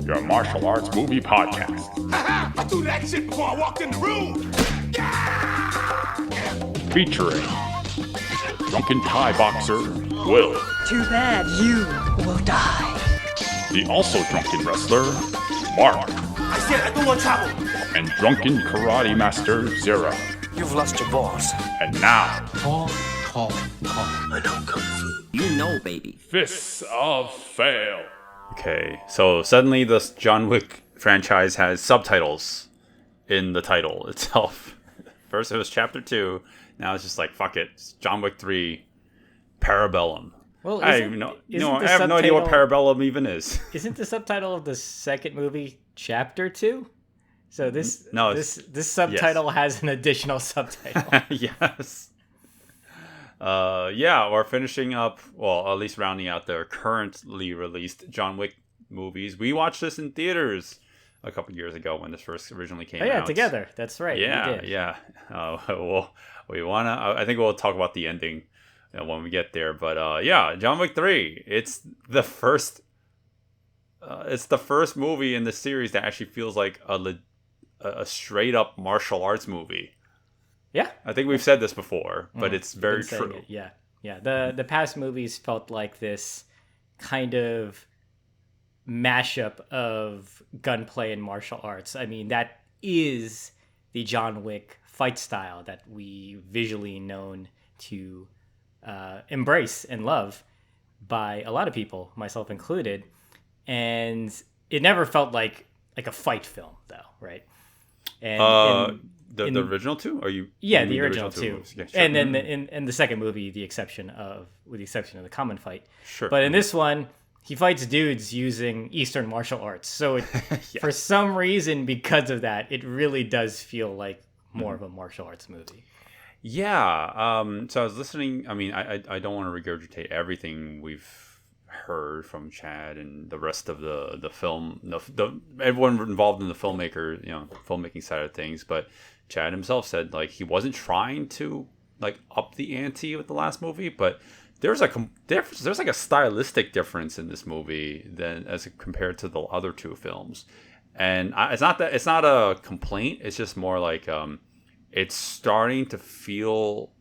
your martial arts movie podcast. I threw that shit before I walked in the room. Featuring drunken Thai boxer Will. Too bad you will die. The also drunken wrestler Mark. I said I don't want trouble. And drunken karate master Zero. You've lost your balls. And now, Talk. I know Kung Fu. You know, baby. Fists of Fail. Okay, so suddenly the John Wick franchise has subtitles in the title itself. First it was Chapter 2, now it's just like, fuck it, it's John Wick 3, Parabellum. Well, I have no idea what Parabellum even is. Isn't the subtitle of the second movie Chapter 2? So this subtitle has an additional subtitle. Yes. Yeah, we're finishing up, well, at least rounding out the currently released John Wick movies. We watched this in theaters a couple years ago when this first originally came out. Yeah, together. That's right. Yeah. I think we'll talk about the ending when we get there. But yeah, John Wick 3. It's the first movie in the series that actually feels like a straight up martial arts movie. Yeah, I think we've said this before, but it's very true. Yeah. The past movies felt like this kind of mashup of gunplay and martial arts. I mean, that is the John Wick fight style that we visually known to embrace and love by a lot of people, myself included. And it never felt like a fight film, though, right? And the original two? Are you? Yeah, the original two. Yeah, sure. And then in the second movie, with the exception of the common fight. Sure. But in this one, he fights dudes using Eastern martial arts. So for some reason, because of that, it really does feel like more of a martial arts movie. Yeah. So I was listening. I mean, I don't want to regurgitate everything we've heard from Chad and the rest of the film, everyone involved in the filmmaking side of things, but Chad himself said like he wasn't trying to like up the ante with the last movie, but there's like a stylistic difference in this movie than as compared to the other two films, and it's not a complaint. It's just more like it's starting to feel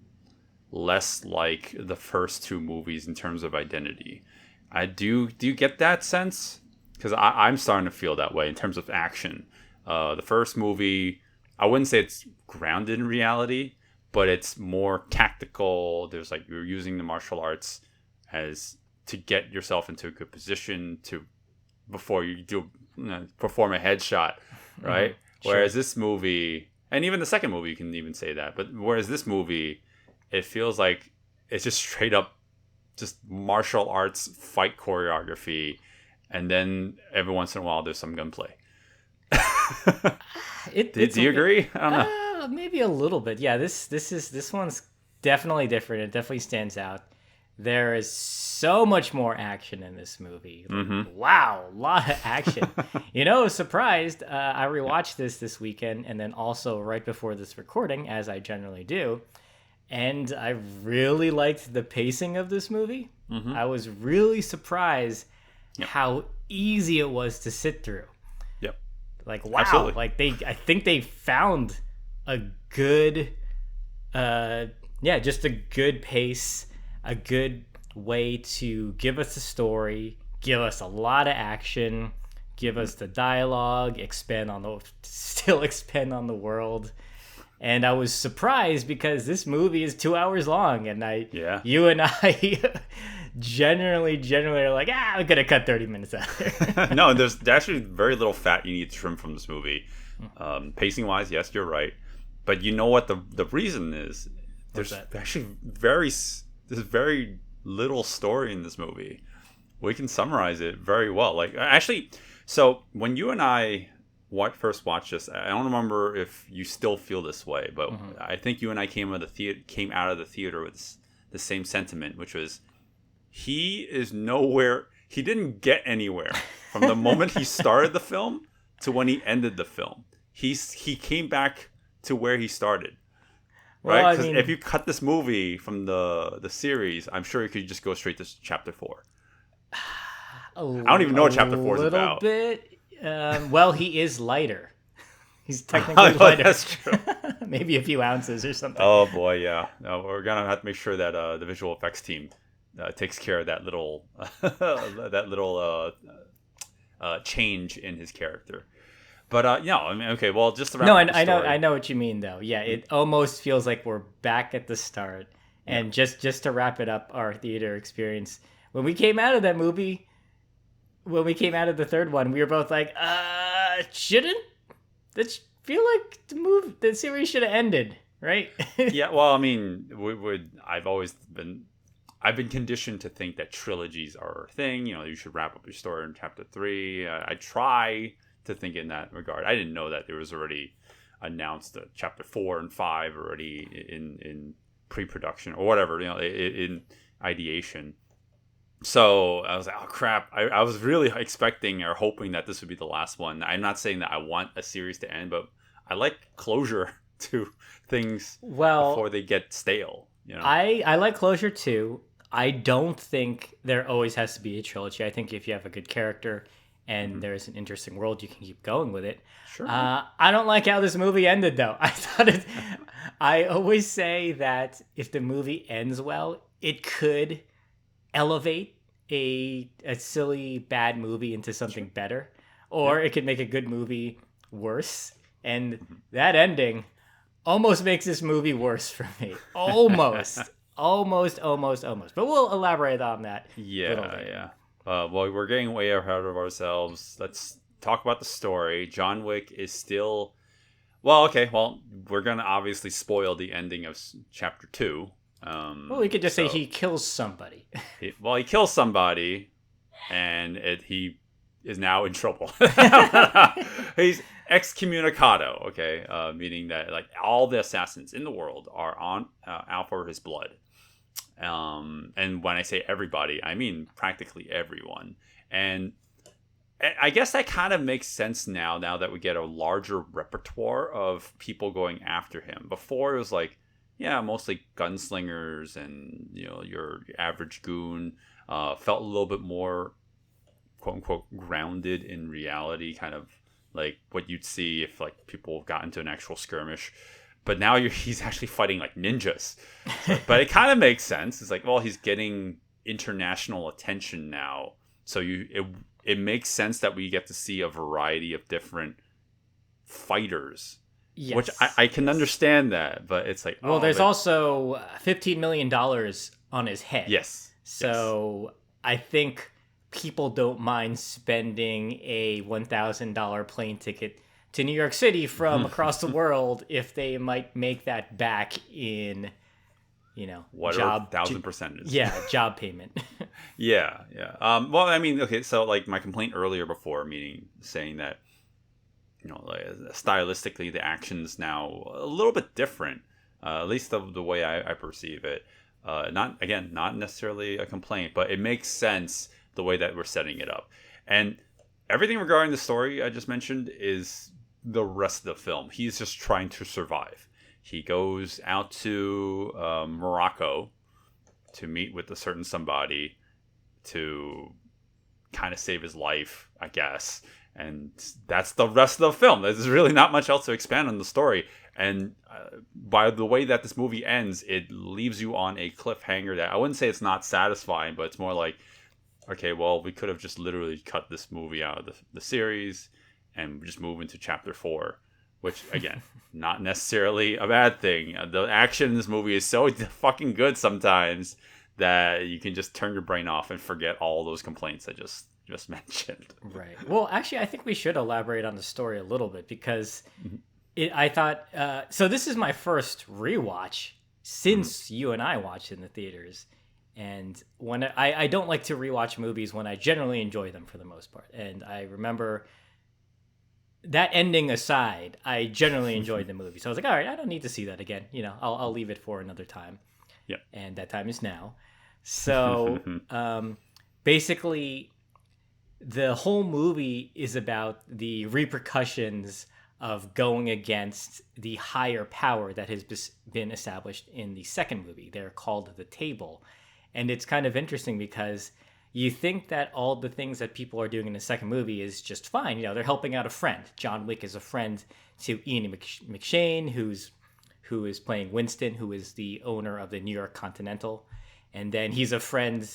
less like the first two movies in terms of identity. Do you get that sense? Because I'm starting to feel that way in terms of action. The first movie, I wouldn't say it's grounded in reality, but it's more tactical. There's like you're using the martial arts as to get yourself into a good position before you do perform a headshot, right? Sure. Whereas this movie, and even the second movie, you can even say that. But whereas this movie, it feels like it's just straight up just martial arts fight choreography, and then every once in a while there's some gunplay. Do you agree? I don't know. Maybe a little bit. Yeah, this one's definitely different. It definitely stands out. There is so much more action in this movie. Mm-hmm. Wow, a lot of action. Surprised. I rewatched this weekend, and then also right before this recording, as I generally do. And I really liked the pacing of this movie. Mm-hmm. I was really surprised how easy it was to sit through. Yep. Like, wow. Absolutely. Like I think they found a good, just a good pace, a good way to give us a story, give us a lot of action, give us the dialogue, expand on the world. And I was surprised because this movie is 2 hours long, and you and I generally are like, I'm gonna cut 30 minutes out there. No, there's actually very little fat you need to trim from this movie. Pacing wise, yes, you're right, but you know what the reason is? There's actually very little story in this movie. We can summarize it very well. Like actually, so when you and I first watched this, I don't remember if you still feel this way, but I think you and I came out of the theater with the same sentiment, which was he didn't get anywhere from the moment he started the film to when he ended the film. He came back to where he started, right? Because if you cut this movie from the series, I'm sure you could just go straight to chapter 4. I don't even know what chapter 4 is about. A little bit. Well, he is lighter. He's technically Oh, lighter. that's true. Maybe a few ounces or something. Oh boy, yeah. No, we're gonna have to make sure that the visual effects team takes care of that little change in his character. But no, I mean, okay. Well, just to wrap No, up the I story. know what you mean though. Yeah, it almost feels like we're back at the start. And just to wrap it up, our theater experience when we came out of that movie, when we came out of the third one, we were both like, shouldn't that feel like the series should have ended, right? Yeah, well, I mean, I've been conditioned to think that trilogies are a thing. You know, you should wrap up your story in chapter 3. I try to think in that regard. I didn't know that there was already announced chapter 4 and 5 already in pre-production or whatever, you know, in ideation. So I was like, oh crap. I was really expecting or hoping that this would be the last one. I'm not saying that I want a series to end, but I like closure to things before they get stale. You know? I like closure too. I don't think there always has to be a trilogy. I think if you have a good character and there's an interesting world, you can keep going with it. Sure. I don't like how this movie ended though. I always say that if the movie ends well, it could elevate a silly bad movie into something better, or it could make a good movie worse. And that ending almost makes this movie worse for me. Almost. But we'll elaborate on that. Yeah. Well, we're getting way ahead of ourselves. Let's talk about the story. John Wick is still... Well, okay. Well, we're going to obviously spoil the ending of chapter 2. Well, we could just say he kills somebody. He kills somebody, and he is now in trouble. He's excommunicado, okay? Meaning that like all the assassins in the world are on out for his blood. And when I say everybody, I mean practically everyone. And I guess that kind of makes sense now that we get a larger repertoire of people going after him. Before it was like, yeah, mostly gunslingers and, you know, your average goon. Felt a little bit more, quote unquote, grounded in reality, kind of like what you'd see if like people got into an actual skirmish. But now he's actually fighting like ninjas. But it kind of makes sense. It's like, well, he's getting international attention now, so it makes sense that we get to see a variety of different fighters. Yes. Which I can understand that, but it's like... Well, there's also $15 million on his head. Yes. So I think people don't mind spending a $1,000 plane ticket to New York City from across the world if they might make that back in, you know, whatever 1,000% is. Yeah, job payment. Yeah. Well, I mean, okay, so like my complaint earlier before, saying that, you know, like, stylistically the action's now a little bit different, at least the way I perceive it. Not necessarily a complaint, but it makes sense the way that we're setting it up. And everything regarding the story I just mentioned is the rest of the film. He's just trying to survive. He goes out to Morocco to meet with a certain somebody to kind of save his life, I guess. And that's the rest of the film. There's really not much else to expand on the story. And by the way that this movie ends, it leaves you on a cliffhanger that I wouldn't say it's not satisfying, but it's more like, okay, well, we could have just literally cut this movie out of the series and just move into chapter 4, which, again, not necessarily a bad thing. The action in this movie is so fucking good sometimes that you can just turn your brain off and forget all those complaints I just mentioned. Right. Well, actually, I think we should elaborate on the story a little bit because I thought... so this is my first rewatch since you and I watched in the theaters. And when I don't like to rewatch movies when I generally enjoy them for the most part. And I remember that ending aside, I generally enjoyed the movie. So I was like, all right, I don't need to see that again. You know, I'll leave it for another time. Yeah. And that time is now. So basically, the whole movie is about the repercussions of going against the higher power that has been established in the second movie. They're called the Table. And it's kind of interesting because, you think that all the things that people are doing in the second movie is just fine. They're helping out a friend. John Wick is a friend to Ian McShane, who is playing Winston, who is the owner of the New York Continental. And then he's a friend,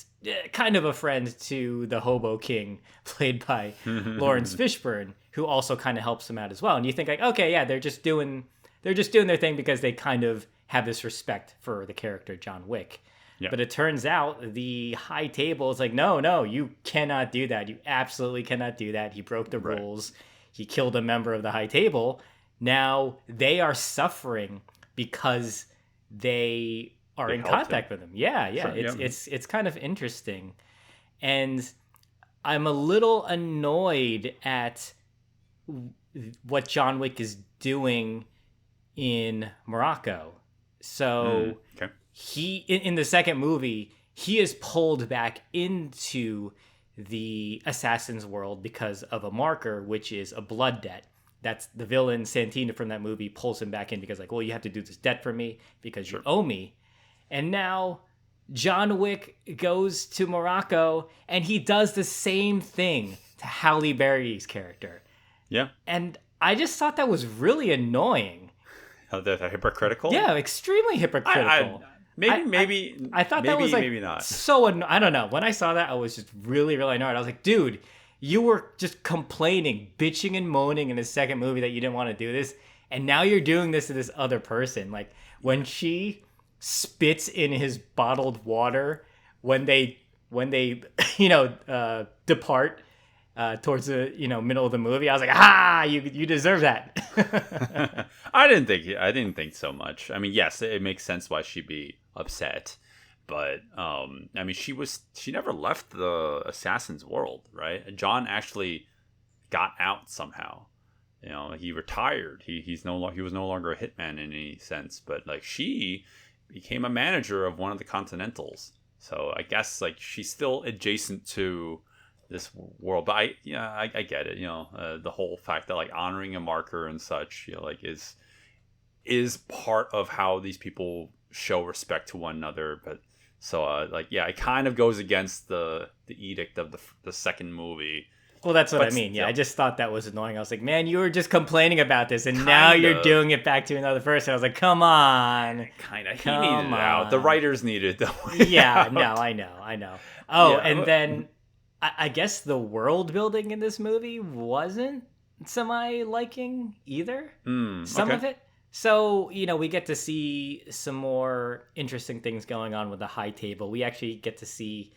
kind of a friend to the Hobo King, played by Lawrence Fishburne, who also kind of helps him out as well. And you think like, okay, yeah, they're just doing their thing because they kind of have this respect for the character John Wick. Yeah. But it turns out the high table is like, no, you cannot do that. You absolutely cannot do that. He broke the rules. He killed a member of the high table. Now they are suffering because they are in contact with him. Yeah. Sure, It's kind of interesting. And I'm a little annoyed at what John Wick is doing in Morocco. So he in the second movie, he is pulled back into the assassin's world because of a marker, which is a blood debt. That's the villain Santina from that movie pulls him back in because like, well, you have to do this debt for me because you owe me. And now John Wick goes to Morocco and he does the same thing to Halle Berry's character. Yeah. And I just thought that was really annoying. They're hypocritical? Yeah, extremely hypocritical. I thought that was like maybe not. So I don't know. When I saw that, I was just really, really annoyed. I was like, dude, you were just complaining, bitching and moaning in the second movie that you didn't want to do this, and now you're doing this to this other person. Like when she spits in his bottled water when they depart towards the middle of the movie, I was like, you deserve that. I didn't think so much. I mean, yes, it makes sense why she'd be upset, but I mean, she never left the assassin's world, right? John actually got out somehow. He retired. He was no longer a hitman in any sense, but like she became a manager of one of the Continentals. So I guess like she's still adjacent to this world, but I get it. The whole fact that like honoring a marker and such, like is part of how these people show respect to one another. But so it kind of goes against the edict of the second movie. Well, that's what I mean. Yeah, I just thought that was annoying. I was like, man, you were just complaining about this, and now you're doing it back to another person. I was like, come on. Kind of. He needed it out. The writers needed it, though. Yeah, no, I know. Oh, yeah, and then I guess the world building in this movie wasn't to my liking either. Some of it. So, we get to see some more interesting things going on with the high table. We actually get to see,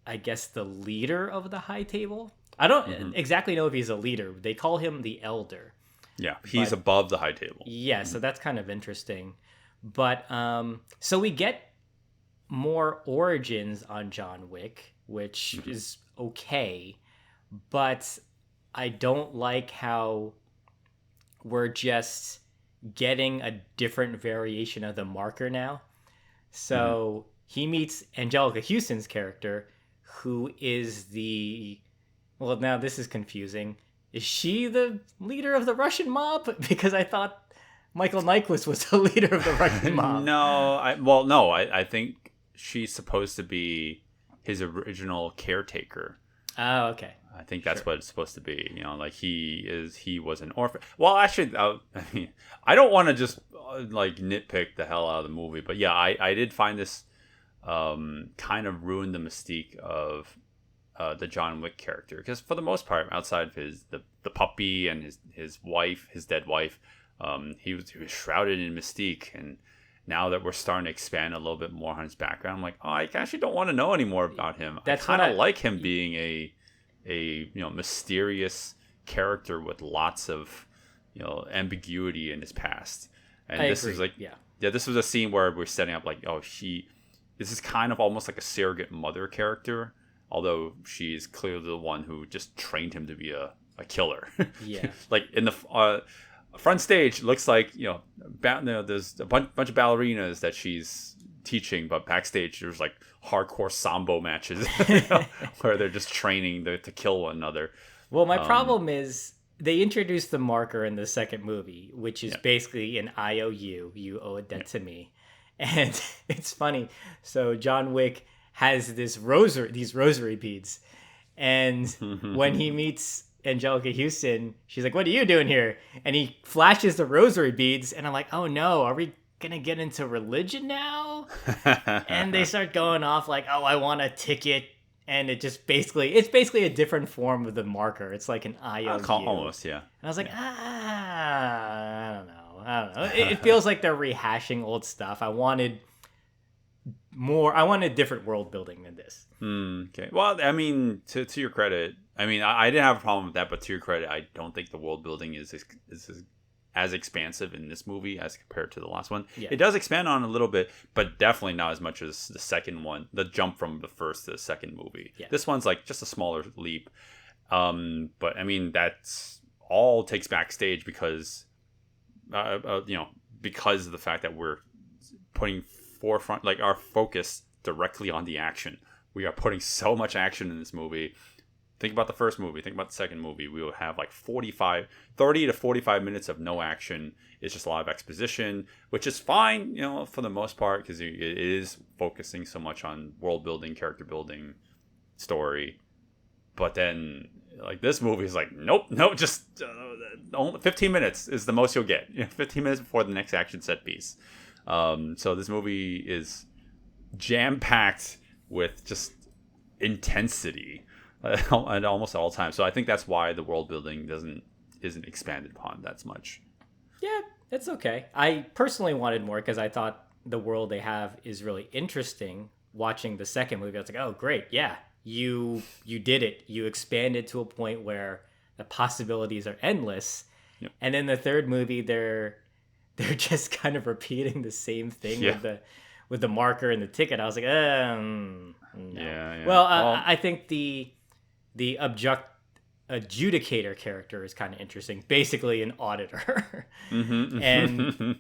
I guess, the leader of the high table. I don't exactly know if he's a leader. They call him the elder. Yeah, he's above the high table. Yeah, so that's kind of interesting. But so we get more origins on John Wick, which is okay. But I don't like how we're just getting a different variation of the marker now. So he meets Angelica Houston's character, who is well, now this is confusing. Is she the leader of the Russian mob? Because I thought Michael Nyqvist was the leader of the Russian mob. No, I think she's supposed to be his original caretaker. Oh, okay. I think that's what it's supposed to be. Like he was an orphan. Well, actually, I don't want to just like nitpick the hell out of the movie, but yeah, I did find this kind of ruined the mystique of the John Wick character, because for the most part, outside of the puppy and his wife, his dead wife, he was shrouded in mystique. And now that we're starting to expand a little bit more on his background, I'm like, I actually don't want to know any more about him. I kind of like him being a mysterious character with lots of ambiguity in his past. And this is like this was a scene where we're setting up like, this is kind of almost like a surrogate mother character, although she is clearly the one who just trained him to be a killer. Yeah. Like in the front stage, looks like there's a bunch of ballerinas that she's teaching, but backstage there's like hardcore sambo matches where they're just training to kill one another. Well, my problem is they introduced the marker in the second movie, which is basically an IOU. You owe a debt to me. And it's funny. So John Wick has these rosary beads. And when he meets Angelica Houston, she's like, "What are you doing here?" And he flashes the rosary beads, and I'm like, "Oh no, are we gonna get into religion now?" And they start going off like, "Oh, I want a ticket." And it's basically a different form of the marker. It's like an IOU. Almost, yeah. And I was like, I don't know. It feels like they're rehashing old stuff. I wanted different world building than this. Okay. Well, I mean, to your credit, I mean, I didn't have a problem with that, but to your credit, I don't think the world building is as expansive in this movie as compared to the last one. Yeah. It does expand on a little bit, but definitely not as much as the second one, the jump from the first to the second movie. Yeah. This one's like just a smaller leap. But I mean, that's all takes backstage because, because of the fact that we're putting forefront, like our focus directly on the action. We are putting so much action in this movie. Think about the first movie. Think about the second movie. We will have like 30 to 45 minutes of no action. It's just a lot of exposition, which is fine, for the most part, because it is focusing so much on world building, character building, story. But then, like, this movie is like, nope, just 15 minutes is the most you'll get. 15 minutes before the next action set piece. So this movie is jam-packed with just intensity at almost all times. So I think that's why the world building isn't expanded upon that much. Yeah, it's okay. I personally wanted more because I thought the world they have is really interesting. Watching the second movie, I was like, oh, great, yeah, you did it. You expanded to a point where the possibilities are endless. Yep. And then the third movie, they're just kind of repeating the same thing with the marker and the ticket. I was like, no. Yeah. Well, I think the adjudicator character is kind of interesting. Basically, an auditor, and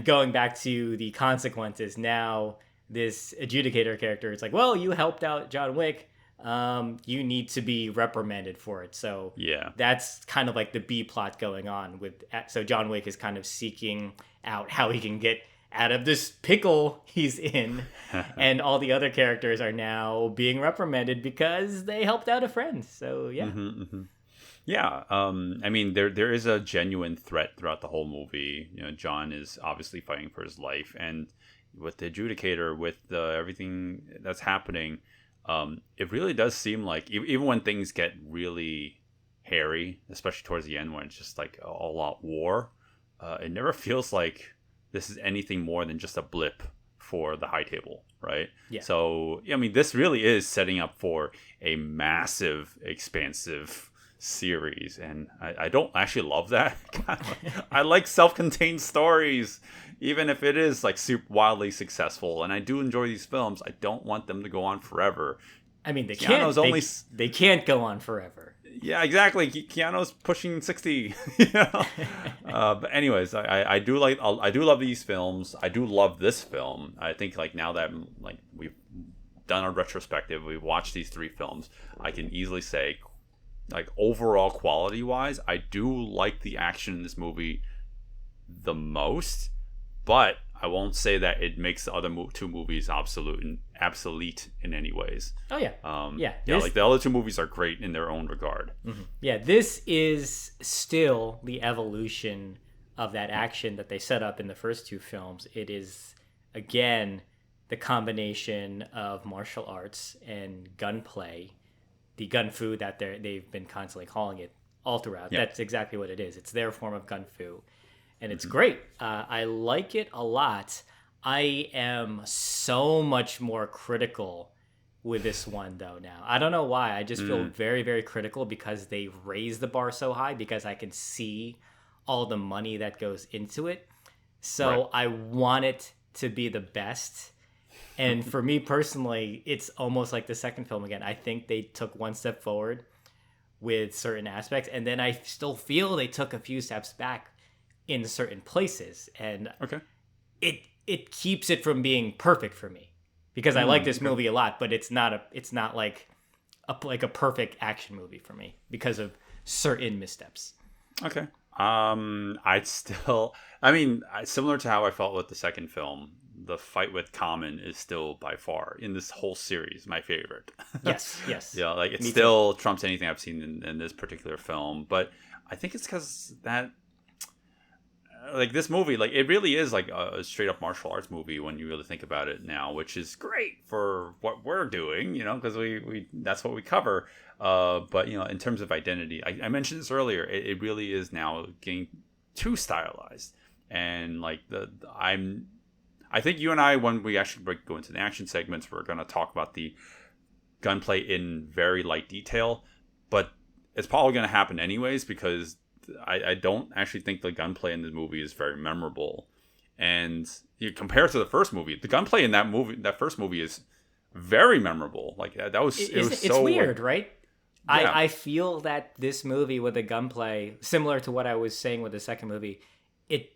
going back to the consequences. Now, this adjudicator character is like, well, you helped out John Wick. You need to be reprimanded for it. So yeah, that's kind of like the B plot going on so John Wick is kind of seeking out how he can get out of this pickle he's in, and all the other characters are now being reprimanded because they helped out a friend. So yeah. Yeah, I mean, there is a genuine threat throughout the whole movie. John is obviously fighting for his life, and with the adjudicator, with everything that's happening, it really does seem like even when things get really hairy, especially towards the end when it's just like a lot war, it never feels like this is anything more than just a blip for the high table, right? Yeah. So, I mean, this really is setting up for a massive, expansive series, and I don't actually love that. I like self-contained stories, even if it is like super wildly successful, and I do enjoy these films. I don't want them to go on forever. I mean, they Keanu's they can't go on forever. Yeah, exactly. Keanu's pushing 60. But anyways, I do love these films. I do love this film. I think like now that like we've done our retrospective, we've watched these three films, I can easily say, like, overall quality wise, I do like the action in this movie the most, but I won't say that it makes the other two movies obsolete in any ways. Oh yeah, like the other two movies are great in their own regard. Mm-hmm. Yeah, this is still the evolution of that action that they set up in the first two films. It is again the combination of martial arts and gunplay, the gun fu that they've been constantly calling it all throughout. Yeah. That's exactly what it is. It's their form of gun fu. And it's great. I like it a lot. I am so much more critical with this one, though, now. I don't know why. I just feel very, very critical because they raised the bar so high, because I can see all the money that goes into it. So Right. I want it to be the best. And for me personally, it's almost like the second film again. I think they took one step forward with certain aspects, and then I still feel they took a few steps back in certain places, and Okay. it keeps it from being perfect for me, because I like this movie a lot, but it's not like a perfect action movie for me because of certain missteps. Okay. Similar to how I felt with the second film, the fight with Kamen is still by far in this whole series my favorite. Yes. Yeah, like it Me still trumps anything I've seen in this particular film. But I think it's because that, like, this movie, like, it really is like a straight up martial arts movie when you really think about it now, which is great for what we're doing, you know, because we that's what we cover. But you know, in terms of identity, I mentioned this earlier. It really is now getting too stylized, and like I think you and I, when we actually go into the action segments, we're going to talk about the gunplay in very light detail, but it's probably going to happen anyways because I don't actually think the gunplay in the movie is very memorable. And you compare it to the first movie, the gunplay in that first movie is very memorable. Like that was, it's weird, right? Yeah. I feel that this movie with the gunplay, similar to what I was saying with the second movie, it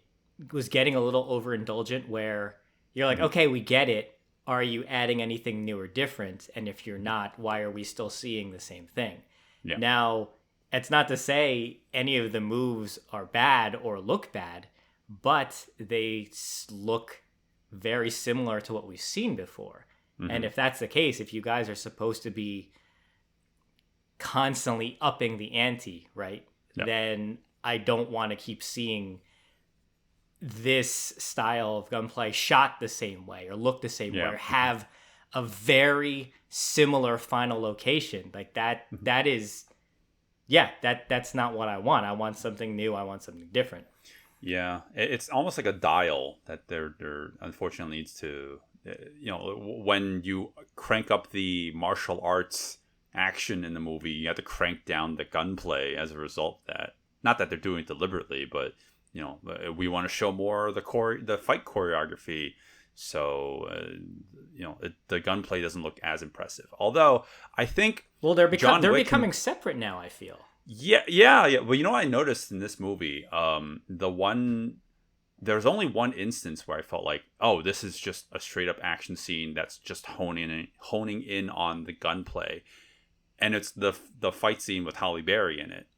was getting a little overindulgent where you're like, okay, we get it. Are you adding anything new or different? And if you're not, why are we still seeing the same thing? Yeah. Now, it's not to say any of the moves are bad or look bad, but they look very similar to what we've seen before. And if that's the case, if you guys are supposed to be constantly upping the ante, right? Yep. Then I don't want to keep seeing this style of gunplay shot the same way or look the same way or have a very similar final location. Like that is, that's not what I want. I want something new. I want something different. Yeah, it's almost like a dial that they're unfortunately needs to, you know, when you crank up the martial arts action in the movie, you have to crank down the gunplay as a result of that. Not that they're doing it deliberately, but you know, we want to show more of the fight choreography. So you know, the gunplay doesn't look as impressive. Although I think they're becoming separate now, I feel. Yeah. Well, you know what I noticed in this movie, there's only one instance where I felt like, oh, this is just a straight up action scene that's just honing in on the gunplay, and it's the fight scene with Halle Berry in it.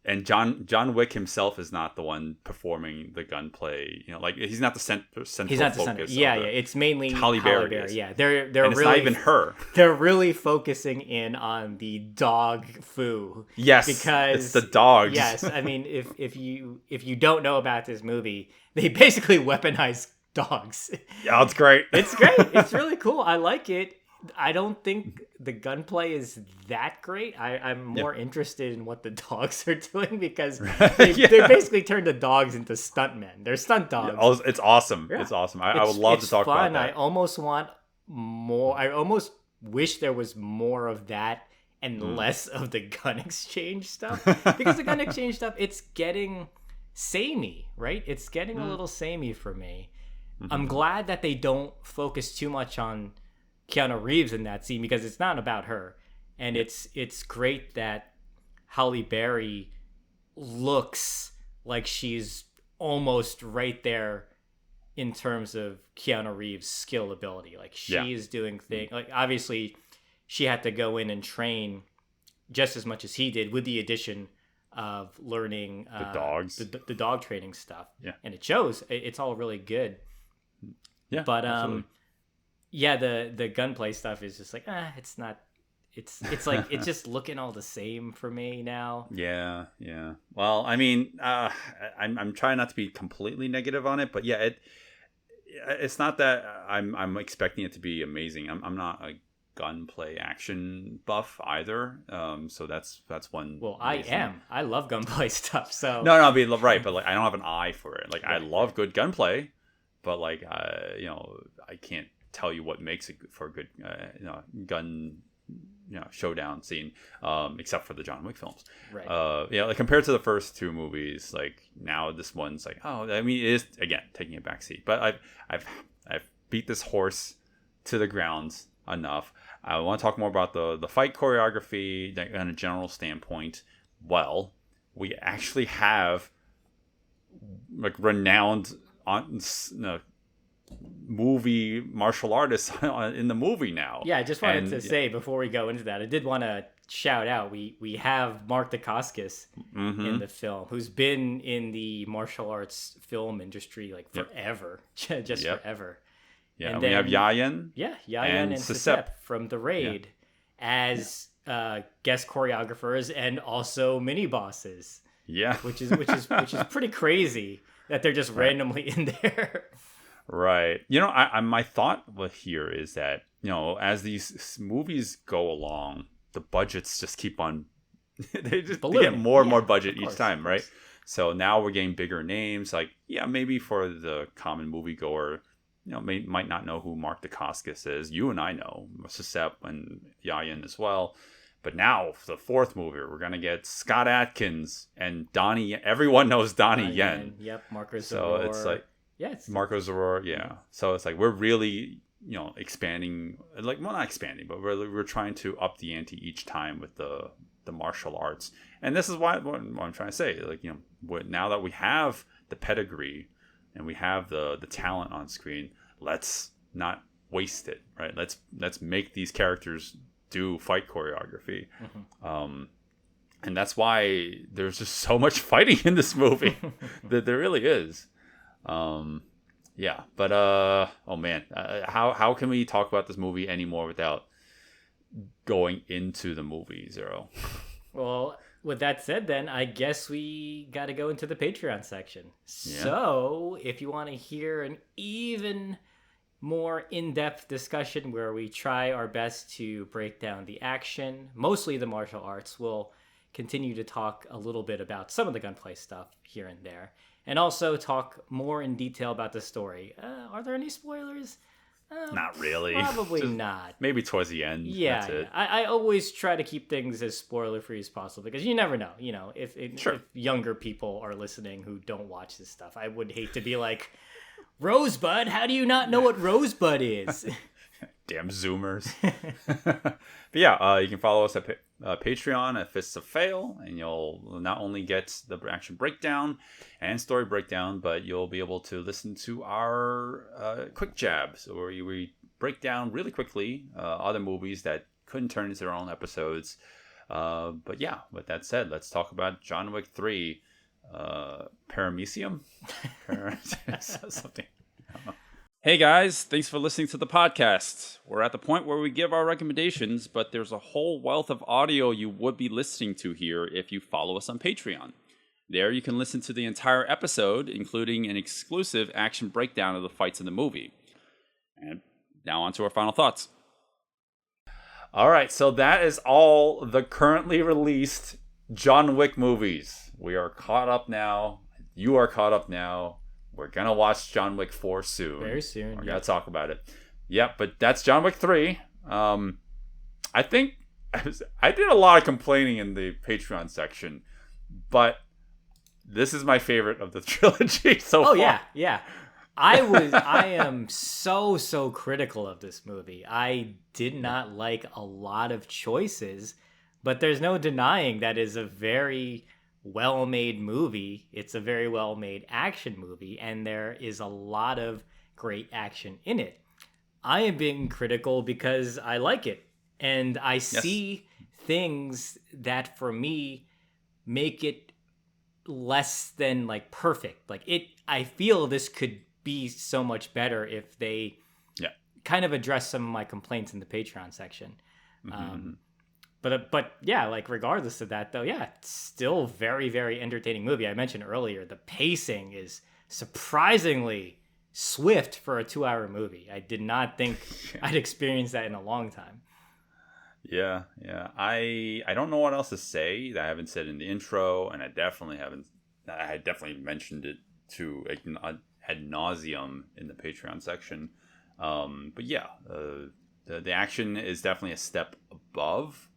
And John Wick himself is not the one performing the gunplay. You know, like he's not the central He's not the focus. center. Yeah. It's mainly Halle Berry. Yeah, they're and really, it's not even her. They're really focusing in on the dog foo. Yes, because it's the dogs. Yes, I mean if you don't know about this movie, they basically weaponize dogs. Yeah, it's great. It's great. It's really cool. I like it. I don't think the gunplay is that great. I'm more interested in what the dogs are doing because they basically turned the dogs into stuntmen. They're stunt dogs. Yeah, it's awesome. Yeah. It's awesome. I would love to talk about that. I almost want more. I almost wish there was more of that and less of the gun exchange stuff. Because the gun exchange stuff, it's getting samey, right? It's getting a little samey for me. I'm glad that they don't focus too much on Keanu Reeves in that scene because it's not about her, and it's great that Halle Berry looks like she's almost right there in terms of Keanu Reeves' skill ability. Like she is doing things like obviously she had to go in and train just as much as he did with the addition of learning the dogs, the dog training stuff. Yeah, and it shows. It's all really good. Yeah, but absolutely. Yeah, the gunplay stuff is just like, it's not. It's like it's just looking all the same for me now. Yeah. Well, I mean, I'm trying not to be completely negative on it, but yeah, it's not that I'm expecting it to be amazing. I'm not a gunplay action buff either. So that's one. Well, I am. I love gunplay stuff. So no, I mean, right, but like I don't have an eye for it. Like I love good gunplay, but like you know, I can't tell you what makes it for a good gun showdown scene, except for the John Wick films, right? Like compared to the first two movies, like now this one's like, oh, I mean, it is again taking a backseat, but I've beat this horse to the ground enough. I want to talk more about the fight choreography on a general standpoint. Well, we actually have like renowned movie martial artists in the movie now. Yeah, I just wanted to say before we go into that, I did want to shout out we have Mark Dacascos in the film, who's been in the martial arts film industry like forever, just forever. Yeah, And we then, have Yayan. Yeah, Yayan and Sisep from the raid as guest choreographers and also mini bosses. Yeah, which is pretty crazy that they're just randomly in there. Right. You know, I my thought here is that, you know, as these movies go along, the budgets just keep on they get more and more budget each time, right? So now we're getting bigger names. Like, yeah, maybe for the common moviegoer, you know, might not know who Mark Dacascos is. You and I know Sisep and Yayan as well. But now, for the fourth movie, we're going to get Scott Adkins and Donnie. Everyone knows Donnie Yen. Yep, Marco Zaror. So it's like, Marco Zaror, yeah. So it's like, we're really, you know, expanding, like, well, not expanding, but we're trying to up the ante each time with the martial arts. And this is what I'm trying to say. Like, you know, now that we have the pedigree and we have the talent on screen, let's not waste it, right? Let's make these characters do fight choreography. And that's why there's just so much fighting in this movie. that there really is. Yeah, but oh man, how can we talk about this movie anymore without going into the movie, Zero? Well, with that said, then I guess we got to go into the Patreon section. So if you want to hear an even more in-depth discussion where we try our best to break down the action, mostly the martial arts, we'll continue to talk a little bit about some of the gunplay stuff here and there, and also talk more in detail about the story. Are there any spoilers? Not really. Probably not. Maybe towards the end. Yeah, That's it. I always try to keep things as spoiler-free as possible because you never know. You know, if younger people are listening who don't watch this stuff, I would hate to be like, Rosebud, how do you not know what Rosebud is? Damn Zoomers. But yeah, you can follow us at Patreon at Fists of Fail, and you'll not only get the action breakdown and story breakdown, but you'll be able to listen to our quick jabs, where we break down really quickly other movies that couldn't turn into their own episodes. But yeah, with that said, let's talk about John Wick 3. Paramecium? Something. Hey guys, thanks for listening to the podcast. We're at the point where we give our recommendations, but there's a whole wealth of audio you would be listening to here if you follow us on Patreon. There you can listen to the entire episode, including an exclusive action breakdown of the fights in the movie. And now on to our final thoughts. Alright, so that is all the currently released John Wick movies. We are caught up now. You are caught up now. We're going to watch John Wick 4 soon. Very soon. We're going to talk about it. Yep, but that's John Wick 3. I think I did a lot of complaining in the Patreon section, but this is my favorite of the trilogy so far. Oh, yeah. I am so critical of this movie. I did not like a lot of choices, but there's no denying that is a very well-made movie. It's a very well-made action movie, and there is a lot of great action in it. I am being critical because I like it, and I see things that for me make it less than like perfect. Like I feel this could be so much better if they kind of address some of my complaints in the Patreon section. But yeah, like regardless of that though, yeah, it's still very, very entertaining movie. I mentioned earlier, the pacing is surprisingly swift for a 2-hour movie. I did not think I'd experienced that in a long time. Yeah. I don't know what else to say that I haven't said in the intro, and I had definitely mentioned it to ad nauseum in the Patreon section. But yeah, the action is definitely a step above.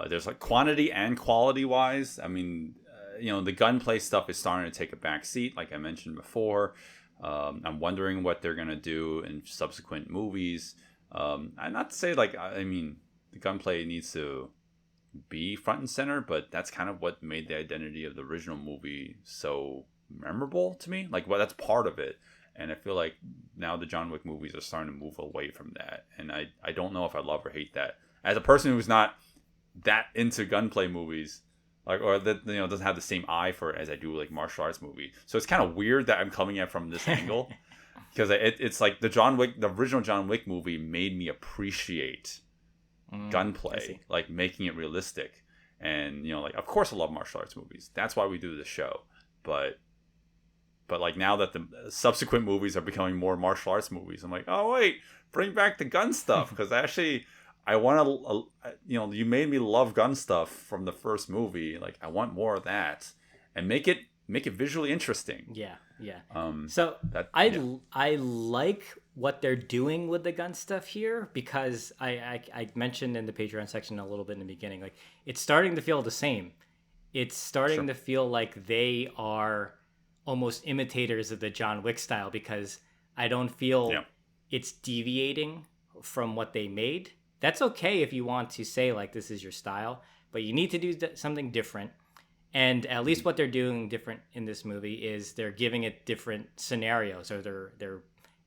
There's like quantity and quality wise. I mean, the gunplay stuff is starting to take a back seat, like I mentioned before. I'm wondering what they're gonna do in subsequent movies. And not to say the gunplay needs to be front and center, but that's kind of what made the identity of the original movie so memorable to me. Like, well, that's part of it. And I feel like now the John Wick movies are starting to move away from that. And I don't know if I love or hate that. As a person who's not that into gunplay movies, or that doesn't have the same eye for it as I do like martial arts movies. So it's kind of weird that I'm coming at it from this angle. because it's like the original John Wick movie made me appreciate gunplay, like making it realistic. And like, of course I love martial arts movies. That's why we do the show. But like, now that the subsequent movies are becoming more martial arts movies, I'm like, oh wait, bring back the gun stuff, because actually I want to. You made me love gun stuff from the first movie. Like, I want more of that, and make it visually interesting. Yeah. So I like what they're doing with the gun stuff here, because I mentioned in the Patreon section a little bit in the beginning, like, it's starting to feel the same. It's starting to feel like they are almost imitators of the John Wick style, because I don't feel it's deviating from what they made. That's okay if you want to say, like, this is your style, but you need to do something different. And at least what they're doing different in this movie is they're giving it different scenarios, or they're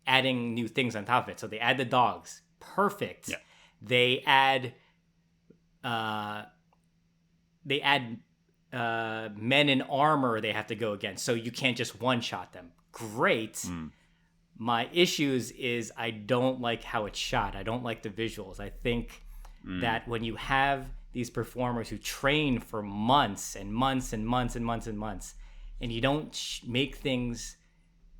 adding new things on top of it. So they add the dogs. Perfect. Yeah. They add men in armor they have to go against, so you can't just one-shot them. Great. My issues is I don't like how it's shot. I don't like the visuals. I think that when you have these performers who train for months and months and months and months and months, and you don't make things,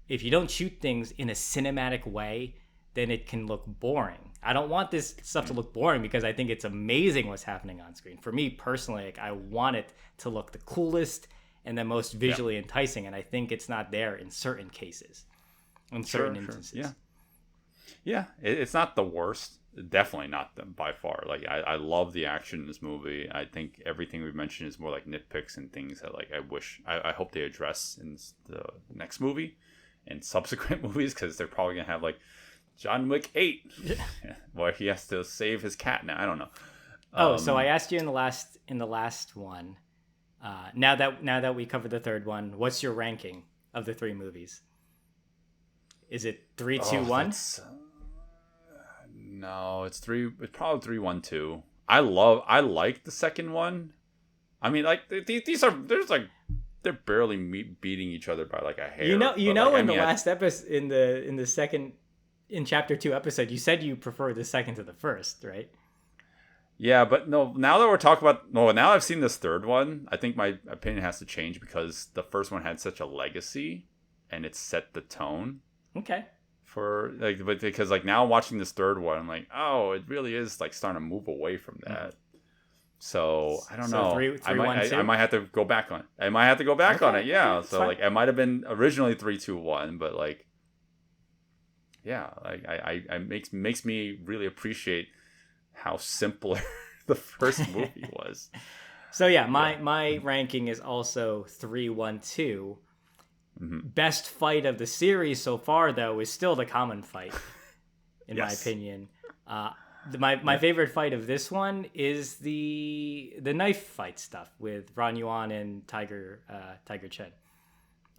if you don't shoot things in a cinematic way, then it can look boring. I don't want this stuff to look boring, because I think it's amazing what's happening on screen. For me personally, like, I want it to look the coolest and the most visually enticing, and I think it's not there in certain cases, in certain instances. Yeah, it's not the worst. Definitely not by far. Like, I love the action in this movie. I think everything we've mentioned is more like nitpicks and things that, like, I hope they address in the next movie and subsequent movies, because they're probably gonna have, like, John Wick 8 where he has to save his cat now. I don't know. So I asked you in the last one, now that we covered the third one, what's your ranking of the three movies? Is it 3, 2, 1? No, it's probably 3, 1, 2. I like the second one. I mean, like, they're barely beating each other by, like, a hair. Last episode, in chapter 2 episode, you said you prefer the second to the first, right? Yeah, but no, now I've seen this third one, I think my opinion has to change, because the first one had such a legacy and it set the tone. Okay. But because, like, now watching this third one, I'm like, oh, it really is, like, starting to move away from that. So I don't know. I might have to go back on it. I might have to go back on it. Yeah. So fine. Like, it might have been originally 3, 2, 1, but, like, yeah, like, I makes me really appreciate how simpler the first movie was. So yeah, my ranking is also 3, 1, 2. Best fight of the series so far, though, is still the common fight, in my opinion. My favorite fight of this one is the knife fight stuff with Ron Yuan and Tiger Chen.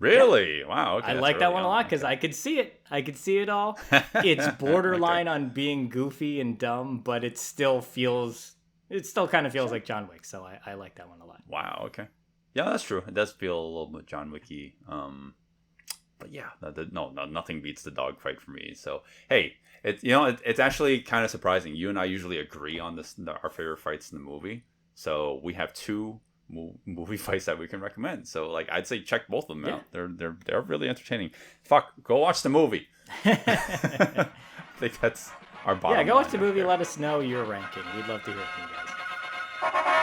Really? Yeah. Wow. Okay, I like that one a lot, because I could see it. I could see it all. It's borderline on being goofy and dumb, but it still kind of feels like John Wick. So I like that one a lot. Wow. Okay. Yeah, that's true. It does feel a little bit John Wicky. But yeah, nothing beats the dog fight for me. So hey, it's actually kind of surprising. You and I usually agree on our favorite fights in the movie. So we have 2 movie fights that we can recommend. So, like, I'd say check both of them out. They're really entertaining. Go watch the movie. I think that's our bottom line. Yeah, go watch the movie. Let us know your ranking. We'd love to hear from you guys.